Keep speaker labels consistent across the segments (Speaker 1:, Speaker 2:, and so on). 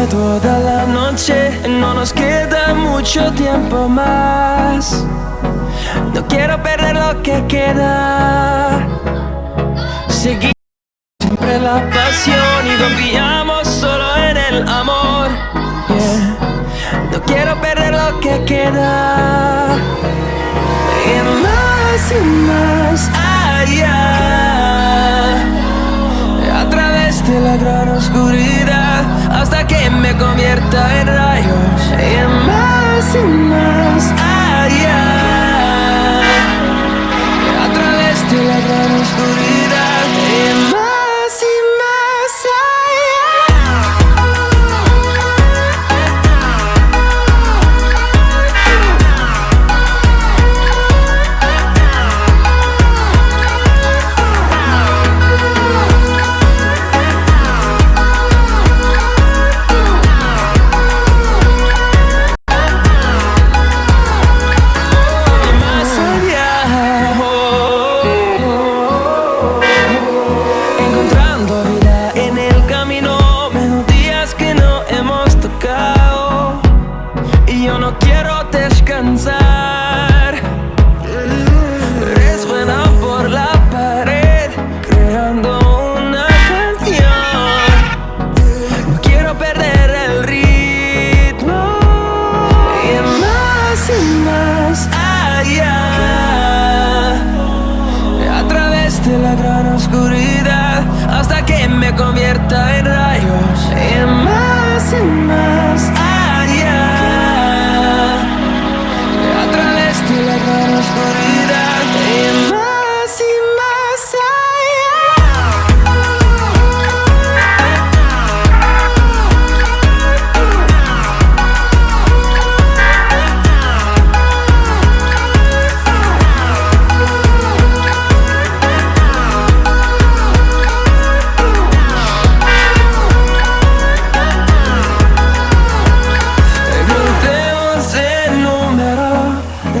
Speaker 1: toda la noche, no nos queda mucho tiempo más. No quiero perder lo que queda. Seguimos siempre la pasión y confiamos solo en el amor. Yeah. No quiero perder lo que queda. Y más allá, a través de la gran oscuridad, hasta que me convierta en rayos. Y más allá, a través de la gran oscuridad. Y más allá. Resuena por la pared, creando una canción. No quiero perder el ritmo. Y más allá, a través de la gran oscuridad, hasta que me convierta en rayos. Y más allá, a través de la gran oscuridad. Y más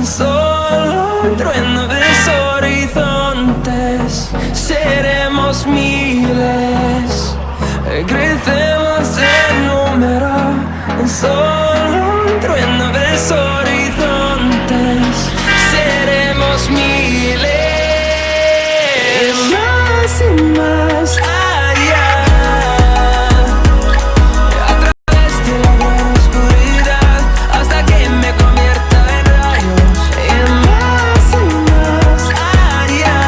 Speaker 1: solo un trueno de horizontes, seremos miles, crecemos en número, solo un trueno de horizontes, seremos miles. Más allá, a través de la gran oscuridad, hasta que me convierta en rayos. Y más allá,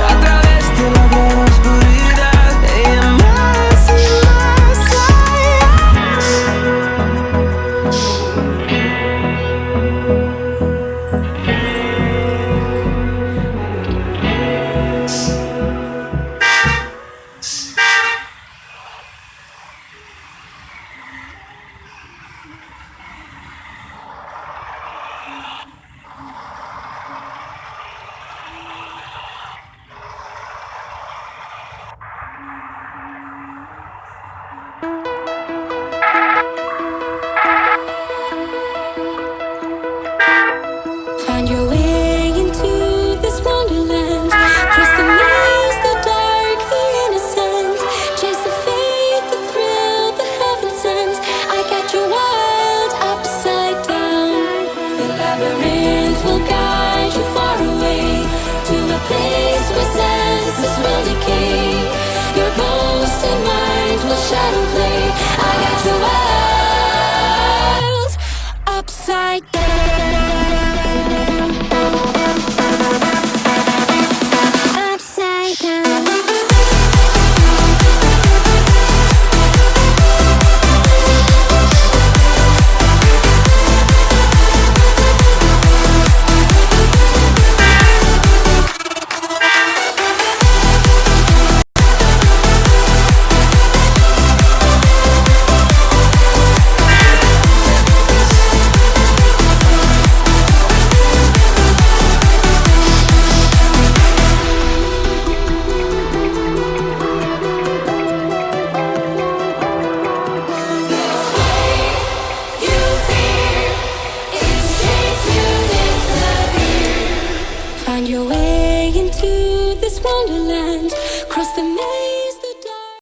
Speaker 1: a través de la gran oscuridad. Y más
Speaker 2: Find your way into this wonderland. Cross the maze, the dark, the innocent. Chase the faith, the thrill, the heaven sent. I got you wild upside down. The labyrinth will guide you far away to a place where senses will decay. Your ghost and mind will shadow play. I got you wild upside down. Find your way into this wonderland. Cross the maze.